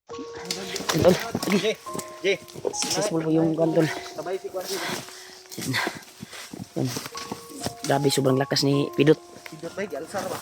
Tol. Successful po yung kwan, tol. Yan. Grabe, sobrang lakas ni Pidot. Pidot ba? Alsar ba?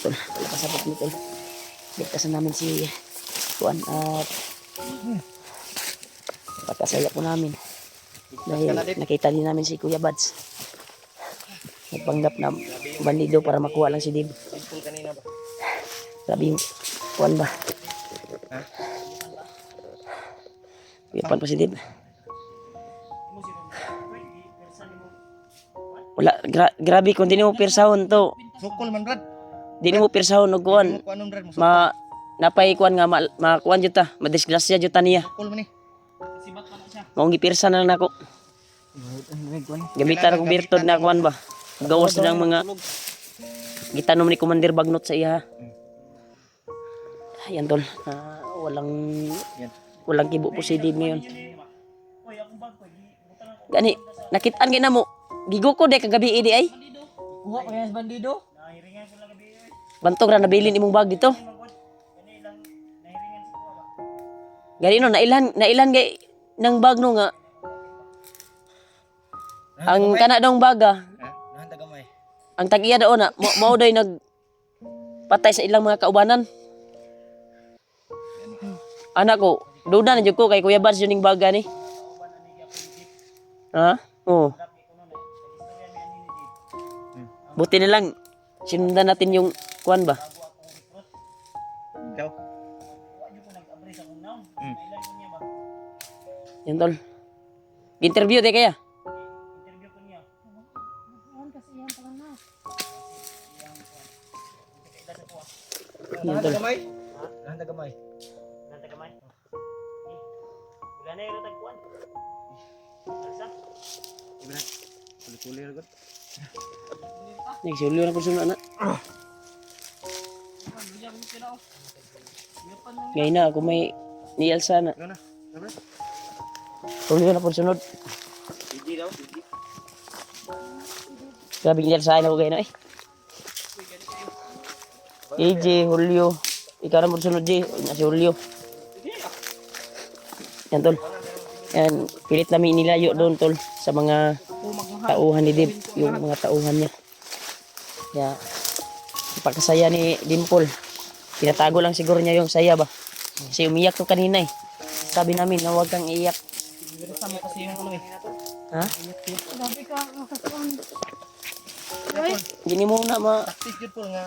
Tol, palapasabot mo, tol. Ligtasan namin si Kuan at pagkasaya po namin. Dahil nakita din namin si Kuya Bads. Nagpanggap na bandido para makuha lang si Dib. Kanina ba? Grabe yung Kuan ba? Ha? Kuyapan pa si Dib. Wala, grabe kung di mo pirsahon to. Sukol man brad. Di mo pirsahon og kuan. Kuan brad mo. Napay kuan nga makuan jud ta, madisgrasya jud ta niya. Sukol man ni. Maong gipirsa na lang nako. Gamitan akong birtod na kuan ba. Gawas na lang mga gitanom ni Commander Bagnot sa iya. Ayan tol, walang kibo po si Dib ngayon. Gani, nakitaan gina mo. Gigo ko de kagabi idi ay. Kuha ko yan bandido. Bantog ra nabilin imong bag dito. Gani no nailan gay nang bag no nga. Ang kana daw baga. Nahanda gamay. Ang tag-iya daw na mao day nag patay sa ilang mga kaubanan. Anak ko, duda na jud ko kay Kuya Bars yun ning baga ni. Ha? Oo. Buti na lang sinundan natin yung kuan ba? Ikaw? Yan tol. Interview de kaya? Yan tol. Gamay? Nahanda gamay. Wala na yung tagpuan. Alsa? Puli-puli ra gud. Nagsulyo na po suna na. Ngayon na ako may ni Elsa na. Ano na? Ano? Sulyo na po sunod. Hindi daw, hindi. Grabe ni Elsa na ko ngayon eh. AJ, Julio. Ikaw na po sunod J. Na si Julio. Yan tol. Yan, pilit namin inilayo doon tol sa mga tauhan ni Dib, yung mga tauhan niya. Kaya ipagkasaya ni Dimple. Pinatago lang siguro niya yung saya ba. Kasi umiyak to kanina eh. Sabi namin na huwag kang iiyak. Sama kasi yung ano eh. Ha? Grabe ka, makasuan. Gini mo na ma... Taktik jud po nga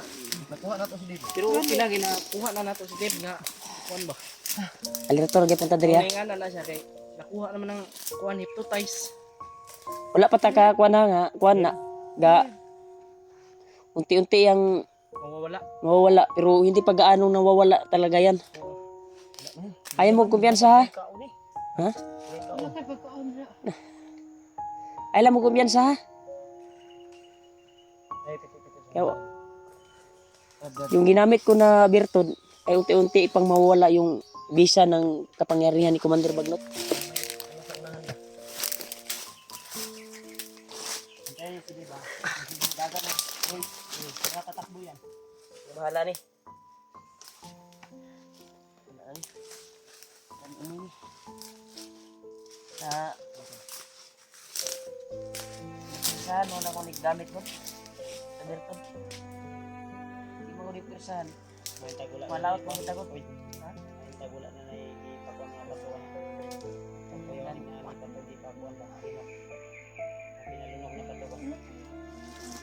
nakuha nato si Dave. Pero pinagi na kuha na nato si Dave nga kuan ba. Alertor gay punta diri ha. Nga na siya kay nakuha naman ng kuan hypnotize. Wala pa ta ka kuan na nga, kuan na. Ga unti-unti yang mawawala pero hindi pa gaano nawawala talaga yan. Ayaw mo kumpiyansa ha? Ha? Wala ka pagkaon na. Ayaw mo kumpiyansa ha? Kaya, yung ginamit ko na birtod ay unti-unti ipang mawawala yung bisa ng kapangyarihan ni Commander Bagnot. Bahala ni. Saan mo na kung nagdamit mo? Sa birtod. Hindi mo ko dipirsahan. Malawat mo ang tagot. Ha? Ang tagula na na ipakuan mga batuan. Pagkayan na ipapag ipakuan ba? Pinalunok na batuan.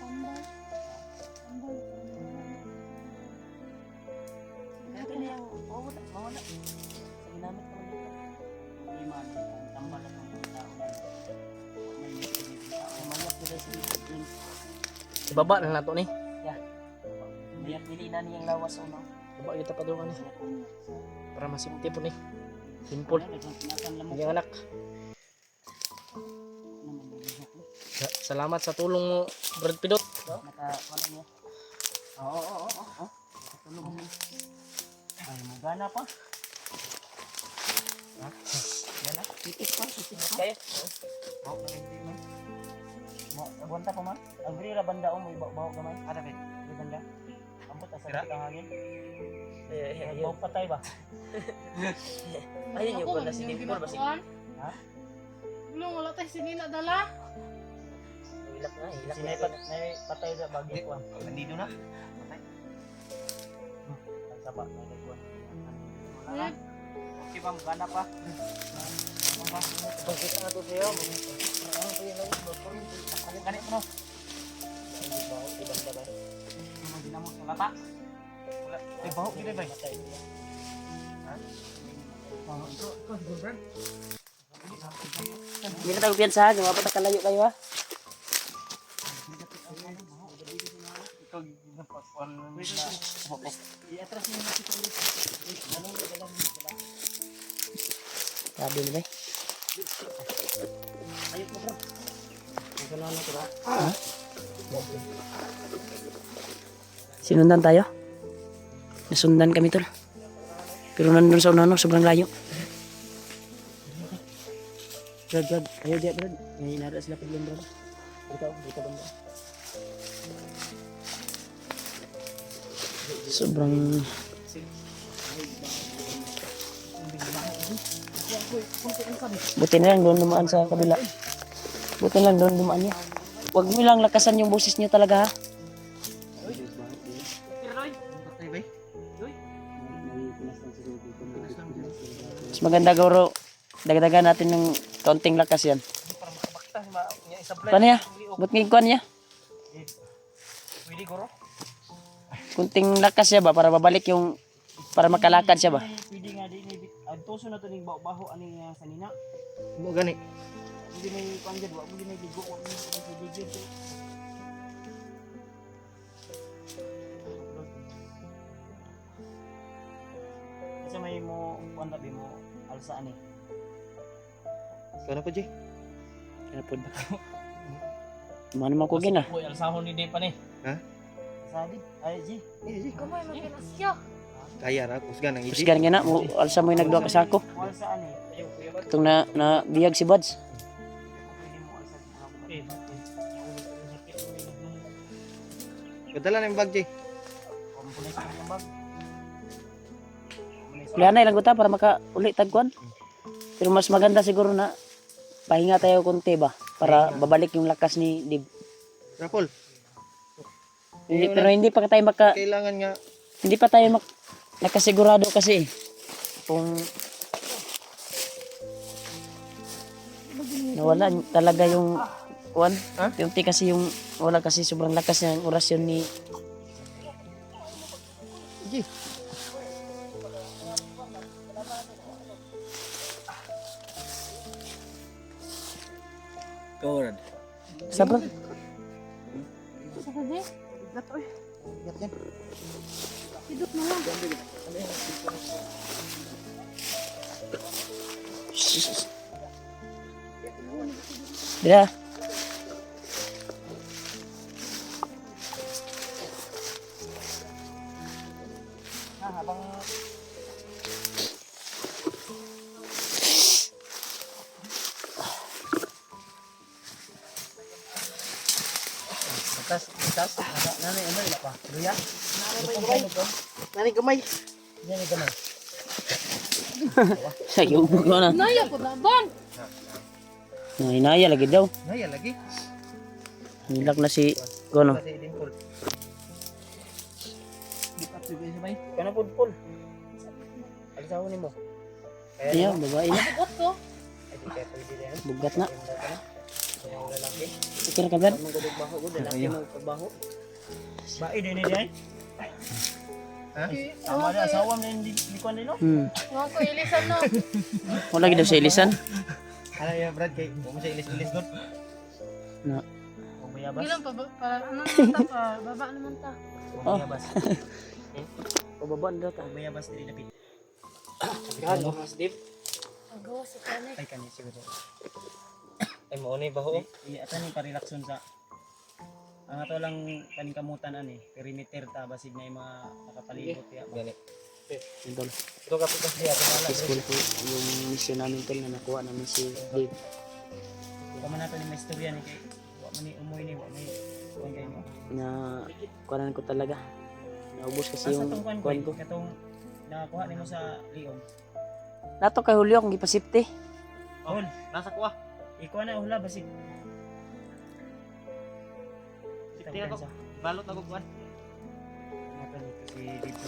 Tambal. Tambal. Ito na yung mawala. Sa ginamit ko dito. Hindi man ang tambal at ang tao na may mayat nila sa dito. Ibaba na nato ni. Yeah. Mayat nili na niyang lawas o no? Ibaba kita pa doon ni. Para masimple po ni. Simple. Yung anak. Salamat sa tulong mo, Brad Pidot. Naka-ano niya? Oo. Tulog mo. Ay, magana pa. Ha? Gana? Titis pa. Kaya? Oo, hindi man. Buwanta pa man? Ang beri ra banda mo, bawa gamay. Ada ba? Sira? Ang hangin. Ayun. Patay ba? Ayun yung Ako, pala si yung Dimpol. Basi ginakuan. Ha? Bulong, wala tayo sinina dala. hilak na, hilak Si na. may patay sa bagay ko. Nandito na. Ang saba may nagkuhan. Eh, Okay ba, magana pa? Pagkita na to sa'yo. Ganit mo no? Hindi na mo sa lata. Ay, baho kita ba? Hindi na tayo piyansahan. Yung mapatak kalayo kayo ha. Sabi nila eh. Sinundan tayo? Nasundan kami tol. Pero nandun sa unahan, sobrang layo. Brad. Ayo dia, Brad. May inara sila paglang, Brad. Dito banda. Sobrang... Buti na lang doon dumaan sa kabila. Buti na lang doon dumaan niya. Huwag mo lang lakasan yung boses niyo talaga ha. Mas maganda guro. Dagdagan natin ng kaunting lakas yan. Paano ya? Ba't ngayon kuhan niya? Pwede guro? Kunting lakas siya ba para babalik yung... Para makalakad siya ba? Pwede nga din. Ang tuso na ito ng baho ani sanina. Mo gani. Hindi may panggad. Wag mo din may ligo. Wag mo din may ligo. Kasi may mo wanda bi mo alsa ani. Ikaw na po, Jay. Kaya po ba? Mana mo ko gina? Uy, alsahon ni Day pa ni. Ha? Sadi. Ay, Ji. kamay maginasya. Kaya ra, kusgan ang iji. Kusgan nga na, mo alsa mo yung nagduwa ka sako. Alsa ani. Itong na biyag si Buds. Pwede mo alsa. Eh, Kadala na yung bag, Jay. Kumpunin sa yung bag. Lianay lang ta para maka-uli tagkuan. Pero mas maganda siguro na pahinga tayo konti ba? Para babalik yung lakas ni Dib. Rapol, Hindi, pero hindi pa tayo kailangan nga hindi pa tayo nakasigurado kasi kung nawala talaga yung kuan. Yung kasi yung wala kasi sobrang lakas ng orasyon ni Jay. Sabra. Sa kadi, Ingat yan. hidot na lang. Dira. Habang tas nanay ano ila pa luya nanay gamay nanay gamay Sa iubog ko na. Naya ko laban. Nahinaya lagi daw. Naya lagi. Hilak na si Gono. Kasi Dimpol. dipat sige sabay kana pud pul alsaw nimo Iya, babae na. Bugot ko. ay di kay pwede din Bugat na. ang lalaki Ikira ka Brad. magudog baho gud lalaki mo pagbaho bae din ni day Ha? tama na asawa mo ni likuan din no Mga ko ilisan no. Wala gid daw sa ilisan. Ano yan, Brad? Kay, huwag mo siya ilis-ilis doon. Na. umayabas Gilang pa ano naman ta pa, baba naman ta. umayabas Pababa na daw ta. umayabas diri lapit Ano? mas deep Agaw sa kanay. ay kani siguro Ay, maunay baho. iya ata ni parelakson sa ang ato lang kaning kamutan ani perimeter ta basig na yung mga nakapalibot ya Gani. Idol. Ito kapitas niya. Tumala. Peaceful po yung mission namin tol na nakuha namin si Dave. Wa man nato ni may istorya ni kay wa man ni umoy ni wa may kuan kay mo Na kuhanan ko talaga. Naubos kasi Asa yung tong kuan kuan ko? ko. Katong nakakuha nimo sa liog. Nato kay Julio kung gipasipte. Hol, nasa kuha. Ikuha na hula basig. Sipti na ko. Balot na ko kuan. Kasi dito.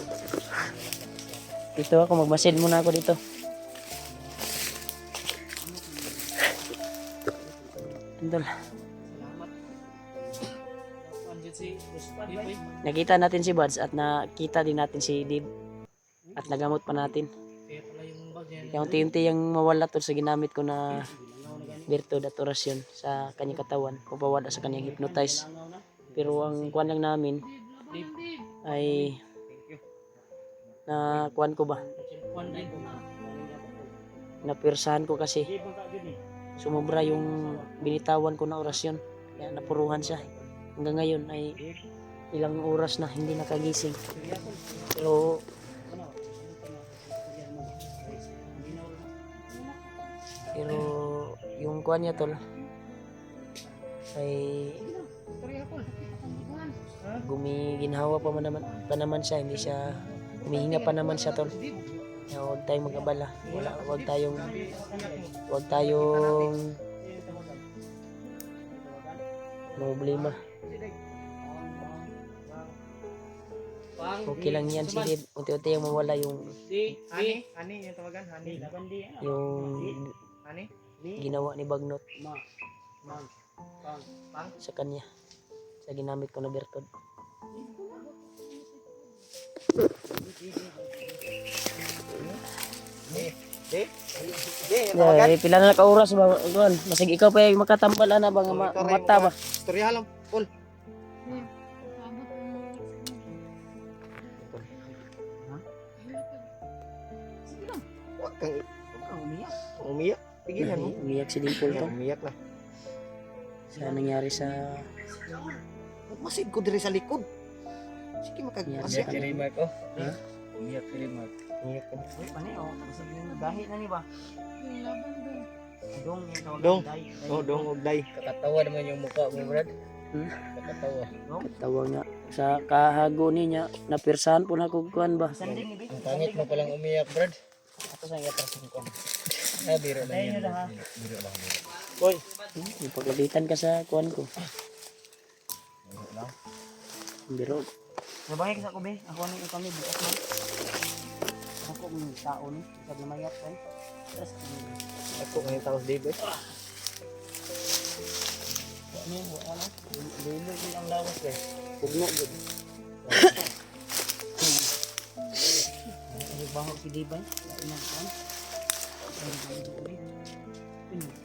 Dito ako, magmasid muna ako dito. Tol, Salamat. Andiyan si Ruspan boy. nakita natin si Buds at nakita din natin si Dib. At nagamot pa natin. Kaya pala yung bag niya. Kaya unti-unti yung mawala tol sa ginamit ko na virtud at orasyon sa kanyang katawan. Pagpawala sa kanyang hypnotize. Pero ang kuan lang namin ay na kuan ko ba? Kuan din ko. Napirsahan ko kasi sumobra yung binitawan ko na orasyon. Kaya napuruhan siya. Hanggang ngayon ay ilang oras na hindi nakagising. Pero yung kuan niya tol ay gumiginhawa pa naman siya, hindi siya humihinga pa naman siya tol. Kaya huwag tayong mag-abala. Huwag tayong problema. Okay lang yan si Dib. Unti-unti yung mawala yung Ani yung tawagan, Hani. ginawa ni Bagnot sa kanya. Sa ginamit ko na bertod. Yeah, pila na ka-oras ba? Kuan, masig ikaw pa yung makatambal ana ba nga mata ba? Istorya lang, Paul. Huwag kang umiyak. Umiyak. Pigilan mo. Umiyak si Dimple to. Umiyak na. Sa nangyari sa Masid ko diri sa likod. Sige Umiyak makag-asya. si Mark oh. Ha? Umiyak ka rin Mark. Umiyak ka. Uy, pani oh, kasi yung gahi na ni ba? Yung laban doon. Dong yung tawagan. Dong. Day. Oh, dong og day. Kakatawa naman yung mukha mo, Brad. Hmm? Kakatawa. Dong. tawag nga sa kahago niya napirsahan po na ko kuan ba. Sanding ni Ang pangit mo palang umiyak, Brad. Ako sa yatrasin ko. Biro lang yan. Biro lang. Boy. Ipaglabitan ka sa kuan ko. Biro. Nabangay ka sa kubi. Ako ni kami bukas man. Ako ng tao ni pag namayat kan. Tapos Ako ngayon taos David. ano yung ano? Lilo din ang lawas eh. Pugno gud. Ano bahog si Dibay? Inang kan.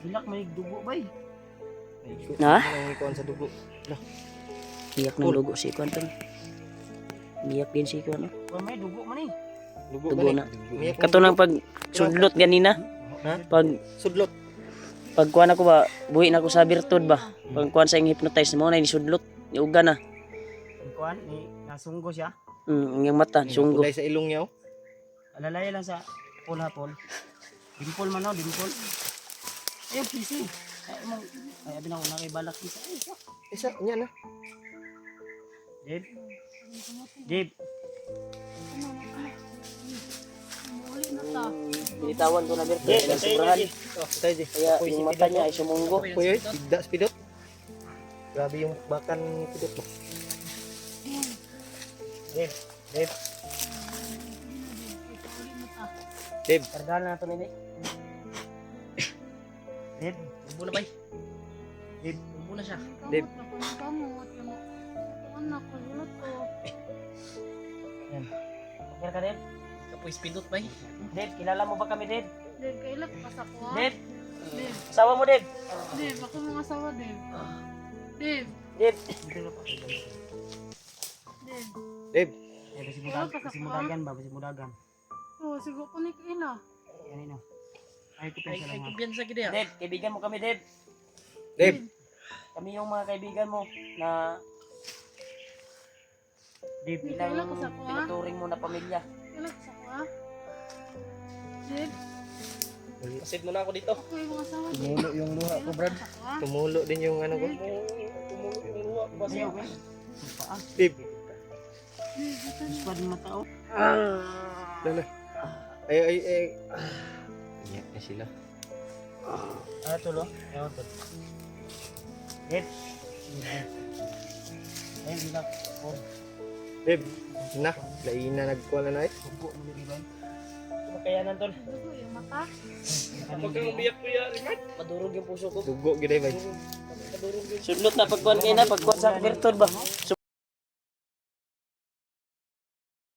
Hilak may dugo bay. Na? Ang ikaw sa dugo. Iyak ng dugo si kuan tol. Iyak din si kuan. Kung may dugo man eh. Dugo na. Umiyak Kato nang pag sudlot ganina. Ha? Pag Sudlot. kuan ako ba, buhi na ako sa birtud ba. Pag kuan sa hypnotize mo na ni sudlot, iuga na. Ang kuan ni nasunggo siya. Yung mata, sunggo. Kulay sa ilong niya. Alalay lang sa Paul ha Paul. Dimpol man no, dimpol. Ayun, PC. Ay, mo. Ay, abi na ko na kay balak isa. Isa, niya na. Dib. Dib. Muli na ta. Binitawan ko na birtud, nasubrahan. Tayo di. Kaya yung mata niya ay sumunggo. Kuya, sigda sa pidot. Grabe yung bakan ni pidot mo. Dib. Dib. Dib. Kargahan na ito nini. Dib. Umbo na bay. Dib. Umbo na siya. Dib. Kamot. Anak ko, lunod ko. Okay ka Deb? Kapoy spidot bay. Deb, kilala mo ba kami Deb? Dave, kailan ka sa kuha? Deb, Dave, asawa mo Deb? Dave, ako mga asawa, Dave. Dave, Deb, Dave. Dib. Eh, basi mudagan ba? Basi mudagan. Oh, sigo ko ni Kina. Yan ino. Ay, kumpiyansa gid ya. Deb, kaibigan mo kami Deb. Dib. Kami yung mga kaibigan mo na Dib. ilang Kailan ka sa kuha? tinuturing mo na pamilya. Kailan ka sa kuha? Dave, Pasid mo na ako dito. ako yung mga asawa, Dave. Tumulo yung luha ko, Brad. Sa kuha? Tumulo din yung ano ko. Tumulo yung luha ko ba Basi sa'yo? okay. Dib. Dave, ito Squad ng mata, oh. Lala. Ay. Iyak na sila. Ano tulo? Ewan tol. Dep. Ayun, sila. Oh, Babe, na. Lain na nagkuha na na eh. subo mo ni Iban. Makayanan tol. Dugo yung mata. Madurog yung puso ko. Dugo gid ay bay. Sudlot na pagkuhan kayo na, pagkuhan sa virtud ba?